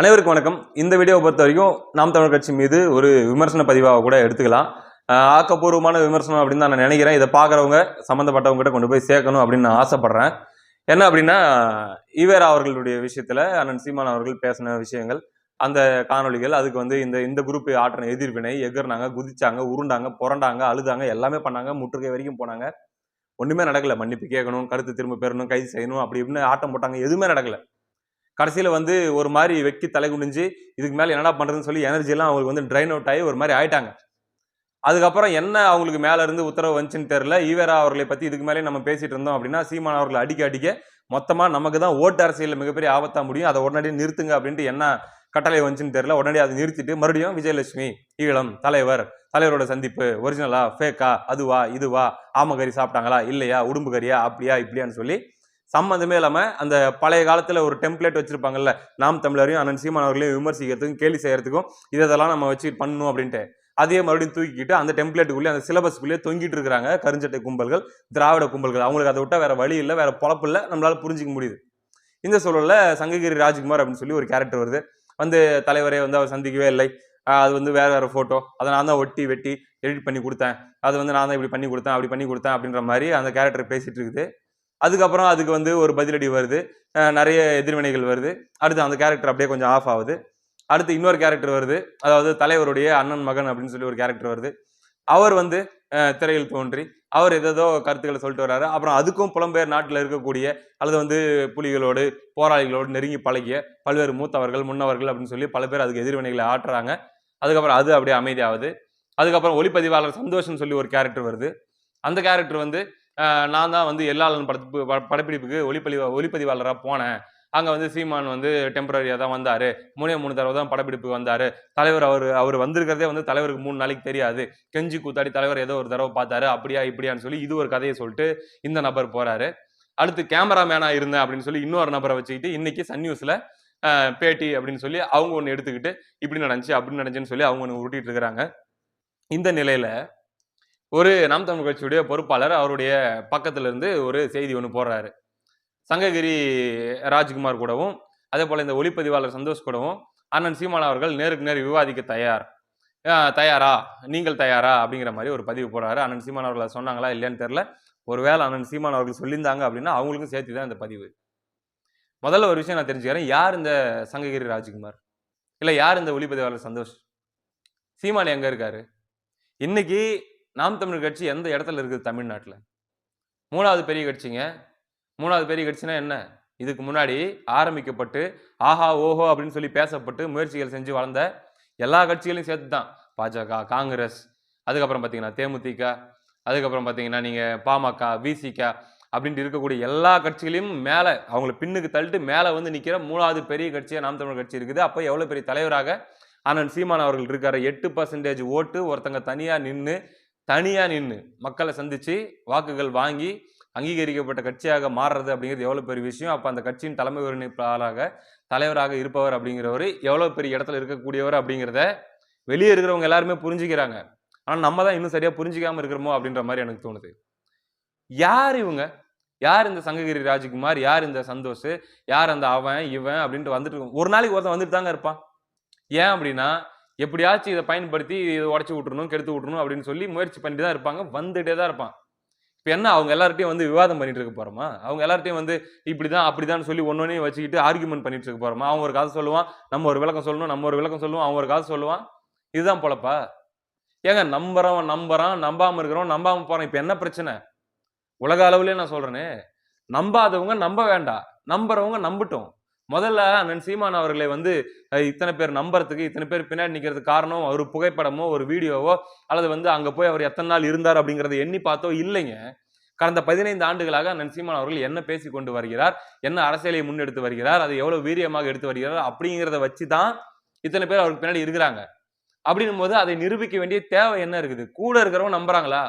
அனைவருக்கும் வணக்கம். இந்த வீடியோவை பொறுத்த வரைக்கும் நாம் தமிழர் கட்சி மீது ஒரு விமர்சன பதிவாக கூட எடுத்துக்கலாம். ஆக்கப்பூர்வமான விமர்சனம் அப்படின்னு தான் நான் நினைக்கிறேன். இதை பார்க்குறவங்க சம்மந்தப்பட்டவங்க கிட்ட கொண்டு போய் சேர்க்கணும் அப்படின்னு நான் ஆசைப்படுறேன். என்ன அப்படின்னா, ஈவேரா அவர்களுடைய விஷயத்துல அண்ணன் சீமான் அவர்கள் பேசின விஷயங்கள், அந்த காணொலிகள், அதுக்கு இந்த குரூப் ஆற்றின எதிர்வினை, எகர்னாங்க, குதிச்சாங்க, உருண்டாங்க, புரண்டாங்க, அழுதாங்க, எல்லாமே பண்ணாங்க, முற்றுகை வரைக்கும் போனாங்க. ஒண்ணுமே நடக்கல. மன்னிப்பு கேட்கணும், கருத்து திரும்ப பெறணும், கைது செய்யணும், அப்படி இப்படின்னு ஆட்டம் போட்டாங்க. எதுவுமே நடக்கல. கடைசியில ஒரு மாதிரி வெக்கி தலை குனிஞ்சு இதுக்கு மேல என்னடா பண்றதுன்னு சொல்லி எனர்ஜி எல்லாம் அவங்களுக்கு ட்ரைன் அவுட் ஆகி ஒரு மாதிரி ஆயிட்டாங்க. அதுக்கப்புறம் என்ன அவங்களுக்கு மேல இருந்து உத்தரவு வந்துச்சுன்னு தெரியல. ஈவேரா அவர்களை பத்தி இதுக்கு மேலே நம்ம பேசிட்டு இருந்தோம் அப்படின்னா, சீமான் அவர்களை அடிக்க மொத்தமா நமக்கு தான் ஓட்டு அரசியல் மிகப்பெரிய ஆபத்தா முடியும், அதை உடனடியாக நிறுத்துங்க அப்படின்ட்டு என்ன கட்டளை வந்துச்சுன்னு தெரியல. உடனடியாக அதை நிறுத்திட்டு மறுபடியும் விஜயலட்சுமி ஈழம் தலைவரோட சந்திப்பு ஒரிஜினலா ஃபேக்கா, அதுவா இதுவா, ஆமகறி சாப்பிட்டாங்களா இல்லையா, உடும்பு கறியா, அப்படியா இப்படியான்னு சொல்லி சம்மந்தமே இல்லாம அந்த பழைய காலத்துல ஒரு டெம்ப்ளேட் வச்சிருப்பாங்கல்ல, நாம் தமிழரையும் அண்ணன் சீமான் அவர்களையும் விமர்சிக்கிறதுக்கும் கேலி செய்யறதுக்கும் இதெல்லாம் நம்ம வச்சு பண்ணணும் அப்படின்ட்டு, அதே மறுபடியும் தூக்கிக்கிட்டு அந்த டெம்ப்ளேட்டுக்குள்ளே அந்த சிலபஸ்க்குள்ளேயே தொங்கிட்டு இருக்கிறாங்க கருஞ்சட்டை கும்பல்கள், திராவிட கும்பல்கள். அவங்களுக்கு அதை விட்டா வேற வழி இல்லை, வேற பொழப்பு இல்லை, நம்மளால புரிஞ்சிக்க முடியுது. இந்த சூழல்ல சங்ககிரி ராஜ்குமார் அப்படின்னு சொல்லி ஒரு கேரக்டர் வருது. தலைவரே அவர் சந்திக்கவே இல்லை, அது வேற போட்டோ, அதை நான் தான் ஒட்டி வெட்டி எடிட் பண்ணி கொடுத்தேன், அது நான் தான் இப்படி பண்ணி கொடுத்தேன் அப்படி பண்ணி கொடுத்தேன் அப்படின்ற மாதிரி அந்த கேரக்டர் பேசிட்டு இருக்குது. அதுக்கப்புறம் அதுக்கு ஒரு பதிலடி வருது, நிறைய எதிர்வினைகள் வருது. அடுத்து அந்த கேரக்டர் அப்படியே கொஞ்சம் ஆஃப் ஆகுது. அடுத்து இன்னொரு கேரக்டர் வருது, அதாவது தலைவருடைய அண்ணன் மகன் அப்படின்னு சொல்லி ஒரு கேரக்டர் வருது. அவர் திரையில் தோன்றி அவர் ஏதோ கருத்துக்களை சொல்லிட்டு வர்றாரு. அப்புறம் அதுக்கும் புலம்பெயர் நாட்டில் இருக்கக்கூடிய அல்லது புலிகளோடு போராளிகளோடு நெருங்கி பழகிய பல்வேறு மூத்தவர்கள் முன்னவர்கள் அப்படின்னு சொல்லி பல பேர் அதுக்கு எதிர்வினைகளை ஆட்டுறாங்க. அதுக்கப்புறம் அது அப்படியே அமைதியாகுது. அதுக்கப்புறம் ஒளிப்பதிவாளர் சந்தோஷ்னு சொல்லி ஒரு கேரக்டர் வருது. அந்த கேரக்டர் நான் தான் எல்லாளன் படப்பிடிப்புக்கு ஒளிப்பதிவாளராக போனேன். அங்கே சீமான் டெம்பரரியாக தான் வந்தார், 3 தடவை தான் படப்பிடிப்புக்கு வந்தார். தலைவர் அவர் வந்திருக்கிறதே தலைவருக்கு 3 நாளைக்கு தெரியாது, கெஞ்சி கூத்தாடி தலைவர் ஏதோ ஒரு தடவை பார்த்தாரு, அப்படியா இப்படியான்னு சொல்லி இது ஒரு கதையை சொல்லிட்டு இந்த நபர் போறாரு. அடுத்து கேமராமேனா இருந்தேன் அப்படின்னு சொல்லி இன்னொரு நபரை வச்சுக்கிட்டு இன்னைக்கு சன் நியூஸ்ல பேட்டி அப்படின்னு சொல்லி அவங்க ஒன்று எடுத்துக்கிட்டு இப்படி நடந்துச்சு அப்படி நடந்துச்சுன்னு சொல்லி அவங்க ஒன்று உருட்டிட்டு இருக்கிறாங்க. இந்த நிலையில ஒரு நாம் தமிழ் கட்சியுடைய பொறுப்பாளர் அவருடைய பக்கத்துல இருந்து ஒரு செய்தி ஒன்று போடுறாரு. சங்ககிரி ராஜ்குமார் கூடவும் அதே போல இந்த ஒளிப்பதிவாளர் சந்தோஷ் கூடவும் அண்ணன் சீமான் அவர்கள் நேருக்கு நேர் விவாதிக்க தயாரா, நீங்கள் தயாரா அப்படிங்கிற மாதிரி ஒரு பதிவு போடுறாரு. அண்ணன் சீமான் அவர்கள் சொன்னாங்களா இல்லையான்னு தெரியல. ஒருவேளை அண்ணன் சீமான் அவர்கள் சொல்லியிருந்தாங்க அப்படின்னா அவங்களுக்கும் சேர்த்து தான் இந்த பதிவு. முதல்ல ஒரு விஷயம் நான் தெரிஞ்சுக்கிறேன், யார் இந்த சங்ககிரி ராஜ்குமார், இல்ல யார் இந்த ஒளிப்பதிவாளர் சந்தோஷ்? சீமான் எங்க இருக்காரு? இன்னைக்கு நாம் தமிழர் கட்சி எந்த இடத்துல இருக்குது தமிழ்நாட்டில்? 3வது பெரிய கட்சிங்க. 3வது பெரிய கட்சினா என்ன? இதுக்கு முன்னாடி ஆரம்பிக்கப்பட்டு ஆஹா ஓஹோ அப்படின்னு சொல்லி பேசப்பட்டு முயற்சிகள் செஞ்சு வளர்ந்த எல்லா கட்சிகளையும் சேர்த்து தான் பாஜக, காங்கிரஸ், அதுக்கப்புறம் பார்த்தீங்கன்னா தேமுதிக, அதுக்கப்புறம் பார்த்தீங்கன்னா நீங்க பாமக, விசிக அப்படின்ட்டு இருக்கக்கூடிய எல்லா கட்சிகளையும் மேலே அவங்களை பின்னுக்கு தள்ளிட்டு மேலே நிற்கிற 3வது பெரிய கட்சியாக நாம் தமிழர் கட்சி இருக்குது. அப்போ எவ்வளோ பெரிய தலைவராக அண்ணன் சீமான் அவர்கள் இருக்காரு. 8% ஓட்டு ஒருத்தங்க தனியா நின்று மக்களை சந்திச்சு வாக்குகள் வாங்கி அங்கீகரிக்கப்பட்ட கட்சியாக மாறுறது அப்படிங்கிறது எவ்வளவு பெரிய விஷயம். அப்ப அந்த கட்சியின் தலைமை ஒருங்கிணைப்பாளராக தலைவராக இருப்பவர் அப்படிங்கிறவர் எவ்வளவு பெரிய இடத்துல இருக்கக்கூடியவர் அப்படிங்கிறத வெளியே இருக்கிறவங்க எல்லாருமே புரிஞ்சுக்கிறாங்க. ஆனா நம்ம தான் இன்னும் சரியா புரிஞ்சிக்காம இருக்கிறோமோ அப்படின்ற மாதிரி எனக்கு தோணுது. யார் இவங்க? யார் இந்த சங்ககிரி ராஜ்குமார், யார் இந்த சந்தோஷ், யார் அந்த அவன் இவன் அப்படின்ட்டு வந்துட்டு ஒரு நாளைக்கு ஒருத்தன் வந்துட்டு தாங்க இருப்பான். ஏன் அப்படின்னா எப்படியாச்சும் இதை பயன்படுத்தி இதை உடச்சி விட்டுறணும், கெடுத்து விட்டுறணும் அப்படின்னு சொல்லி முயற்சி பண்ணிட்டு தான் இருப்பாங்க, வந்துட்டே தான் இருப்பான். இப்போ என்ன அவங்க எல்லார்ட்டையும் விவாதம் பண்ணிட்டு இருக்க போறோமா? அவங்க எல்லார்ட்டையும் இப்படிதான் அப்படிதான் சொல்லி ஒன்னொன்னையும் வச்சுக்கிட்டு ஆர்குமெண்ட் பண்ணிட்டு இருக்க போறோமா? அவங்க ஒரு காசு சொல்லுவான், நம்ம ஒரு விளக்கம் சொல்லணும், நம்ம ஒரு விளக்கம் சொல்லுவோம், அவன் ஒரு காசு சொல்லுவான். இதுதான் பொழப்பா? ஏங்க நம்புறவன் நம்புறான், நம்பாம இருக்கிறவன் நம்பாம போறான். இப்ப என்ன பிரச்சனை? உலக அளவுலயே நான் சொல்றேனே, நம்பாதவங்க நம்ப வேண்டாம், நம்புறவங்க நம்பட்டும். முதல்ல அண்ணன் சீமான் அவர்களை இத்தனை பேர் நம்புறதுக்கு, இத்தனை பேர் பின்னாடி நிக்கிறதுக்கு காரணம் ஒரு புகைப்படமோ ஒரு வீடியோவோ அல்லது அங்க போய் அவர் எத்தனை நாள் இருந்தார் அப்படிங்கறத எண்ணி பார்த்தோ இல்லைங்க. கடந்த 15 ஆண்டுகளாக அண்ணன் சீமான் அவர்கள் என்ன பேசி கொண்டு வருகிறார், என்ன அரசியலை முன்னெடுத்து வருகிறார், அதை எவ்வளவு வீரியமாக எடுத்து வருகிறார் அப்படிங்கிறத வச்சுதான் இத்தனை பேர் அவருக்கு பின்னாடி இருக்கிறாங்க. அப்படின்னும் போது அதை நிரூபிக்க வேண்டிய தேவை என்ன இருக்குது? கூட இருக்கிறவங்க நம்புறாங்களா?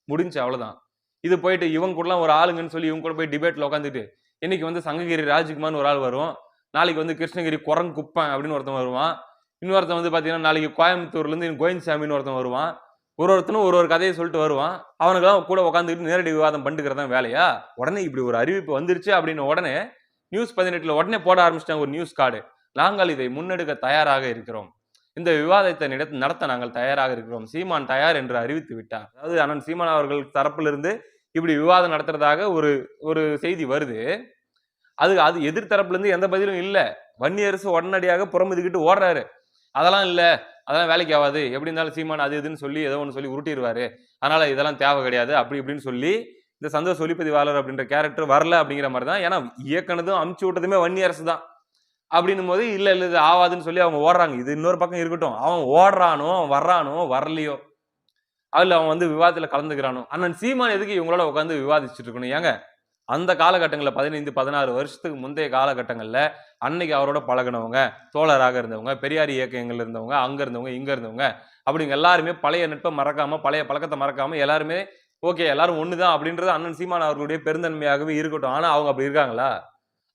முடிஞ்சு அவ்வளவுதான். இது போயிட்டு இவங்க கூட ஒரு ஆளுங்கன்னு சொல்லி இவங்க கூட போய் டிபேட்ல உட்காந்துட்டு இன்னைக்கு சங்ககிரி ராஜ்குமார்னு ஒரு ஆள் வரும், நாளைக்கு கிருஷ்ணகிரி குரங்கு குப்பன் அப்படின்னு ஒருத்தன் வருவான், இன்னொருத்தன் பாத்தீங்கன்னா நாளைக்கு கோயம்புத்தூர்ல இருந்து கோவிந்தசாமின்னு ஒருத்தன் வருவான். ஒருத்தனும் ஒரு கதையை சொல்லிட்டு வருவான். அவனுக்கெல்லாம் கூட உட்காந்துக்கிட்டு நேரடி விவாதம் பண்ணிக்கிறதான் வேலையா? உடனே இப்படி ஒரு அறிவிப்பு வந்துருச்சு அப்படின்னு உடனே நியூஸ் 18ல உடனே போட ஆரம்பிச்சிட்டாங்க ஒரு நியூஸ் கார்டு. நாங்கள் இதை முன்னெடுக்க தயாராக இருக்கிறோம். இந்த விவாதத்தை நடத்த நாங்கள் தயாராக இருக்கிறோம். சீமான் தயார் என்று அறிவித்து விட்டார். அதாவது அண்ணன் சீமான் அவர்கள் தரப்பிலிருந்து இப்படி விவாதம் நடத்துறதாக ஒரு செய்தி வருது. அது எதிர்த்தரப்புல இருந்து எந்த பதிலும் இல்ல. வன்னியரசு உடனடியாக புறமுதுகிட்டு ஓடுறாரு. அதெல்லாம் இல்ல, அதெல்லாம் வேலைக்கு ஆகாது, எப்படி இருந்தாலும் சீமான் அது இதுன்னு சொல்லி ஏதோ ஒன்று சொல்லி உருட்டிடுவாரு, அதனால இதெல்லாம் தேவை கிடையாது அப்படி இப்படின்னு சொல்லி இந்த சந்தோஷ் ஒளிப்பதிவாளர் அப்படின்ற கேரக்டர் வரல அப்படிங்கிற மாதிரி தான். ஏன்னா இயக்குனதும் அமுச்சு விட்டதுமே வன்னியரசு தான் அப்படின்னும் போது இல்ல இது ஆவாதுன்னு சொல்லி அவங்க ஓடுறாங்க. இது இன்னொரு பக்கம் இருக்கட்டும், அவன் ஓடுறானோ வர்றானோ வரலையோ அதுல அவன் வந்து விவாதத்துல கலந்துக்கிறானோ, அண்ணன் சீமான் எதுக்கு இவங்களோட உட்காந்து விவாதிச்சுட்டு இருக்கணும்? ஏங்க அந்த காலகட்டங்களில் 15-16 வருஷத்துக்கு முந்தைய காலகட்டங்கள்ல அன்னைக்கு அவரோட பழகினவங்க, தோழராக இருந்தவங்க, பெரியார் இயக்கங்கள் இருந்தவங்க, அங்க இருந்தவங்க இங்க இருந்தவங்க அப்படிங்க எல்லாருமே பழைய நட்பை மறக்காம, பழைய பழக்கத்தை மறக்காம எல்லாருமே ஓகே எல்லாரும் ஒண்ணுதான் அப்படின்றது அண்ணன் சீமான் அவர்களுடைய பெருந்தன்மையாகவே இருக்கட்டும். ஆனா அவங்க அப்படி இருக்காங்களா?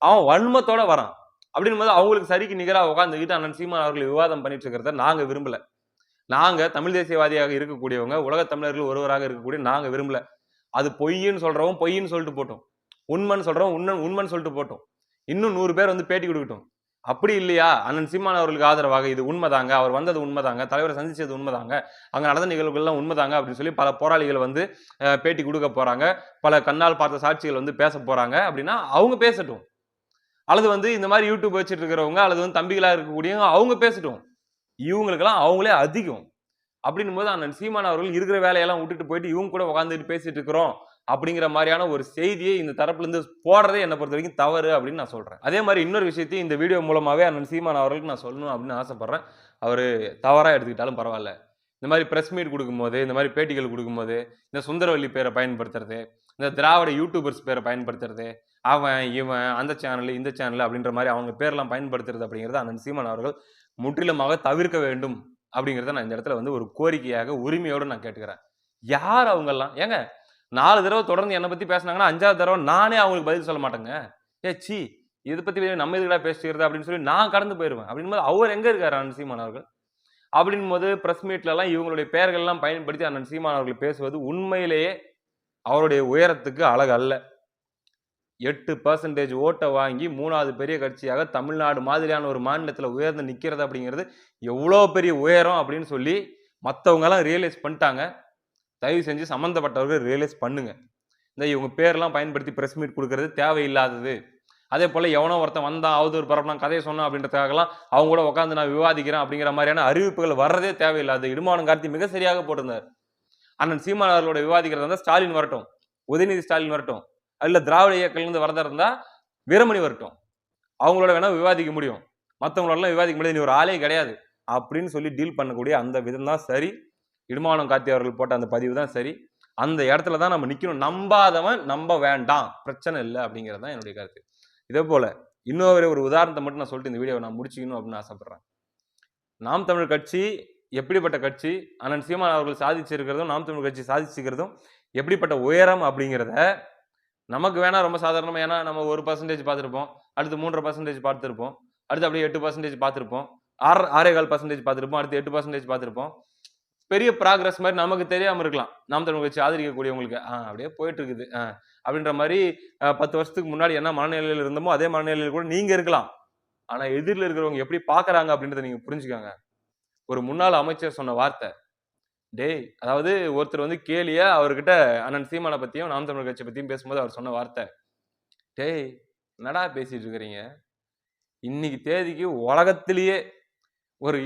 அவன் வன்மத்தோட வரான் அப்படின்னும் போது அவங்களுக்கு சரிக்கு நிகராக உட்காந்துக்கிட்டு அண்ணன் சீமான் அவர்கள் விவாதம் பண்ணிட்டு இருக்கிறத நாங்க விரும்பல. நாங்க தமிழ் தேசியவாதியாக இருக்கக்கூடியவங்க, உலக தமிழர்கள் ஒருவராக இருக்கக்கூடிய நாங்க விரும்பல. அது பொய்ன்னு சொல்றவன் பொய்ன்னு சொல்லிட்டு போட்டோம், உண்மைன்னு சொல்றவன் உண்மைன்னு சொல்லிட்டு போட்டோம். இன்னும் 100 பேர் வந்து பேட்டி கொடுக்கட்டும். அப்படி இல்லையா அண்ணன் சீமான் அவர்களுக்கு ஆதரவாக இது உண்மைதாங்க, அவர் வந்தது உண்மைதாங்க, தலைவரை சந்திச்சது உண்மைதாங்க, அங்க நடந்த நிகழ்வுகள்லாம் உண்மைதாங்க அப்படின்னு சொல்லி பல போராளிகள் வந்து பேட்டி கொடுக்க போறாங்க, பல கண்ணால் பார்த்த சாட்சிகள் வந்து பேச போறாங்க அப்படின்னா அவங்க பேசட்டும். அல்லது வந்து இந்த மாதிரி யூடியூப் வச்சுட்டு இருக்கிறவங்க அல்லது வந்து தம்பிகளா இருக்கக்கூடியவங்க அவங்க பேசட்டும். இவங்களுக்கெல்லாம் அவங்களே அதிகம் அப்படின்னும் போது அண்ணன் சீமான் அவர்கள் இருக்கிற வேலையெல்லாம் விட்டுட்டு போயிட்டு இவங்க கூட உட்காந்துட்டு பேசிட்டு இருக்கிறோம் அப்படிங்கிற மாதிரியான ஒரு செய்தியை இந்த தரப்புல இருந்து போடுறதே என்னை பொறுத்த வரைக்கும் தவறு அப்படின்னு நான் சொல்றேன். அதே மாதிரி இன்னொரு விஷயத்தையும் இந்த வீடியோ மூலமாவே அண்ணன் சீமான் அவர்களுக்கு நான் சொல்லணும் அப்படின்னு ஆசைப்படுறேன். அவரு தவறா எடுத்துக்கிட்டாலும் பரவாயில்ல. இந்த மாதிரி பிரஸ் மீட் கொடுக்கும்போது, இந்த மாதிரி பேட்டிகள் கொடுக்கும்போது, இந்த சுந்தரவல்லி பேரை பயன்படுத்துறது, இந்த திராவிட யூடியூபர்ஸ் பேரை பயன்படுத்துறது, அவன் இவன் அந்த சேனல் இந்த சேனல் அப்படின்ற மாதிரி அவங்க பேரெல்லாம் பயன்படுத்துறது அப்படிங்கிறது அண்ணன் சீமான் அவர்கள் முற்றிலுமாக தவிர்க்க வேண்டும் அப்படிங்கிறத நான் இந்த இடத்துல வந்து ஒரு கோரிக்கையாக உரிமையோடு நான் கேட்டுக்கிறேன். யார் அவங்கெல்லாம்? ஏங்க 4 தடவை தொடர்ந்து என்னை பத்தி பேசினாங்கன்னா 5வது தடவை நானே அவங்களுக்கு பதில் சொல்ல மாட்டேங்க. சி இதை பத்தி நம்ம எதுக்குடா பேசிக்கிறது அப்படின்னு சொல்லி நான் கடந்து போயிருவேன். அப்படின்போது அவர் எங்க இருக்காரு அண்ணன் சீமான் அவர்கள்? அப்படின் போது பிரஸ் மீட்ல எல்லாம் இவங்களுடைய பெயர்கள் எல்லாம் பயன்படுத்தி அண்ணன் சீமான் அவர்கள் பேசுவது உண்மையிலேயே அவருடைய உயரத்துக்கு அழகு அல்ல. 8% ஓட்டை வாங்கி 3வது பெரிய கட்சியாக தமிழ்நாடு மாதிரியான ஒரு மாநிலத்தில் உயர்ந்து நிற்கிறது அப்படிங்கிறது எவ்வளோ பெரிய உயரம் அப்படின்னு சொல்லி மற்றவங்க எல்லாம் ரியலைஸ் பண்ணிட்டாங்க. தயவு செஞ்சு சம்பந்தப்பட்டவர்கள் ரியலைஸ் பண்ணுங்க. இந்த இவங்க பேரெல்லாம் பயன்படுத்தி பிரஸ் மீட் கொடுக்கறது தேவையில்லாதது. அதே போல எவனோ ஒருத்தன் வந்தான் அவதூறு பரப்பலாம் கதையை சொன்னான் அப்படின்றதுக்காகலாம் அவங்க கூட உட்காந்து நான் விவாதிக்கிறேன் அப்படிங்கிற மாதிரியான அறிவிப்புகள் வர்றதே தேவையில்லாது. இடுமானம் கார்த்தி மிக சரியாக போட்டிருந்தார். அண்ணன் சீமான் அவர்களோட விவாதிக்கிறதா இருந்தால் ஸ்டாலின் வரட்டும், உதயநிதி ஸ்டாலின் வரட்டும், அல்ல திராவிட இயக்கத்திலிருந்து வரதா இருந்தா வீரமணி வரட்டும், அவங்களோட வேணா விவாதிக்க முடியும், மற்றவங்களோட விவாதிக்க முடியாது, நீ ஒரு ஆளே கிடையாது அப்படின்னு சொல்லி டீல் பண்ணக்கூடிய அந்த விதம் தான் சரி. இடுமானம் கார்த்தி அவர்கள் போட்ட அந்த பதிவு தான் சரி. அந்த இடத்துல தான் நம்ம நிக்கணும். நம்பாதவன் நம்ப வேண்டாம், பிரச்சனை இல்லை அப்படிங்கிறது தான் என்னுடைய கருத்து. இதே போல இன்னொரு ஒரு உதாரணத்தை மட்டும் நான் சொல்லிட்டு இந்த வீடியோவை நான் முடிச்சுக்கணும் அப்படின்னு ஆசைப்படுறேன். நாம் தமிழ் கட்சி எப்படிப்பட்ட கட்சி, அண்ணன் சீமான் அவர்கள் சாதிச்சிருக்கிறதும் நாம் தமிழ் கட்சி சாதிச்சிருக்கிறதும் எப்படிப்பட்ட உயரம் அப்படிங்கிறத நமக்கு வேணா ரொம்ப சாதாரணமா, ஏன்னா நம்ம 1% பார்த்துருப்போம், அடுத்து 3.5% பார்த்துருப்போம், அடுத்து அப்படியே 8% பார்த்துருப்போம், 6.25% பார்த்துருப்போம், அடுத்து 8% பார்த்துருப்போம். பெரிய ப்ராக்ரஸ் மாதிரி நமக்கு தெரியாம இருக்கலாம். நாம் தமிழ் கட்சி ஆதரிக்கக்கூடியவங்களுக்கு அப்படியே போயிட்டு இருக்குது அப்படின்ற மாதிரி 10 வருஷத்துக்கு முன்னாடி என்ன மனநிலையில் இருந்தோமோ அதே மனநிலையில் கூட நீங்க இருக்கலாம். ஆனா எதிரில் இருக்கிறவங்க எப்படி பாக்குறாங்க அப்படின்றத நீங்க புரிஞ்சுக்காங்க. ஒரு முன்னாள் அமைச்சர் சொன்ன வார்த்தை, டேய், அதாவது ஒருத்தர் வந்து கேலியா அவர்கிட்ட அண்ணன் சீமானை பத்தியும் நாம் தமிழ் கட்சி பத்தியும் பேசும்போது அவர் சொன்ன வார்த்தை, டேய் என்னடா பேசிட்டு இருக்கிறீங்க, இன்னைக்கு தேதிக்கு உலகத்திலேயே ஒரு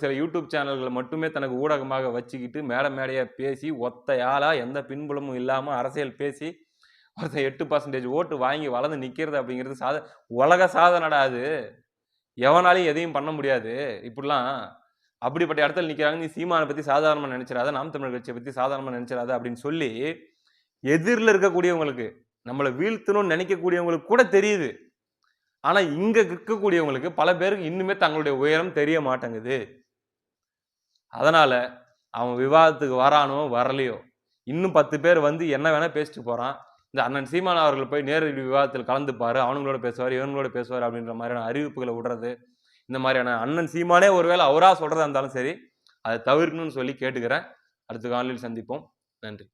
சில யூடியூப் சேனல்களை மட்டுமே தனக்கு ஊடகமாக வச்சுக்கிட்டு மேடையா பேசி ஒத்தையாளா எந்த பின்புலமும் இல்லாம அரசியல் பேசி ஒருத்தன் 8% ஓட்டு வாங்கி வளர்ந்து நிக்கிறது அப்படிங்கிறது உலக சாதனடா. அது எவனாலையும் எதையும் பண்ண முடியாது. இப்படிலாம் அப்படிப்பட்ட இடத்துல நிக்கிறாங்க. நீ சீமானை பத்தி சாதாரணமா நினைச்சிடாத, நாம் தமிழ் கட்சியை பத்தி சாதாரணமா நினைச்சிடாத அப்படின்னு சொல்லி எதிரில் இருக்கக்கூடியவங்களுக்கு, நம்மளை வீழ்த்தணும்னு நினைக்கக்கூடியவங்களுக்கு கூட தெரியுது. ஆனா இங்க இருக்கக்கூடியவங்களுக்கு பல பேருக்கு இன்னுமே தங்களுடைய உயரம் தெரிய மாட்டேங்குது. அதனால அவன் விவாதத்துக்கு வரானோ வரலையோ, இன்னும் 10 பேர் வந்து என்ன வேணா பேசிட்டு போறான். இந்த அண்ணன் சீமான் அவர்கள் போய் நேரடி விவாதத்தில் கலந்துப்பாரு, அவங்களோட பேசுவார், இவங்களோட பேசுவார் அப்படின்ற மாதிரியான அறிவிப்புகளை விடுறது, இந்த மாதிரியான அண்ணன் சீமானே ஒருவேளை அவரா சொல்றதா இருந்தாலும் சரி, அதை தவிர்க்கணும்னு சொல்லி கேட்டுக்கிறேன். அடுத்த காணொலியில் சந்திப்போம். நன்றி.